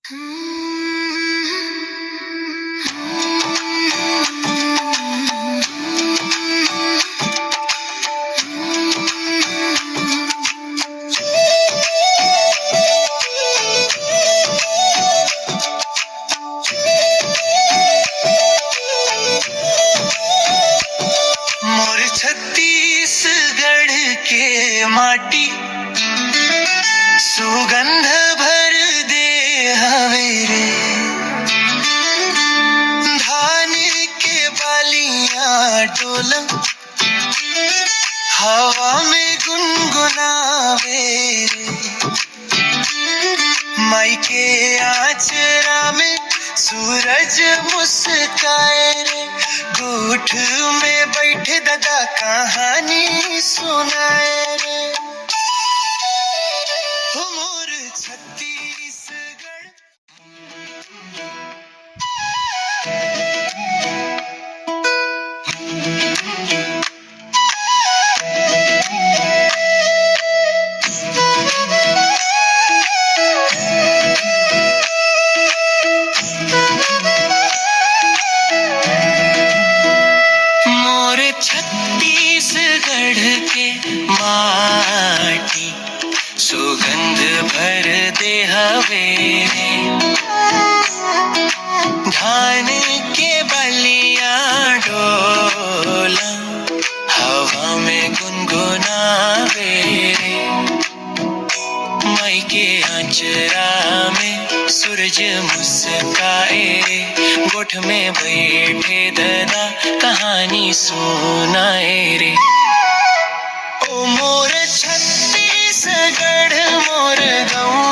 मोर छत्तीसगढ़ के माटी सुगंध भर दे हवे रे। धान के बालियां डोला हवा में गुनगुनावे रे। माई के आचरा में सूरज मुस्काए रे। गोठ में बैठे दादा कहानी सुनाए रे। मोर छत्तीसगढ़। मोर छत्तीसगढ़ के माटी सुगंध भर दे हवे रे। धान के बलियां डोला हवा में गुनगुनावे रे। माई के आंचरा में सूरज मुस्काए रे। गोठ में बैठे दादा कहानी सुनाए रे। ओ मोर छत्तीसगढ़ मोर गाँव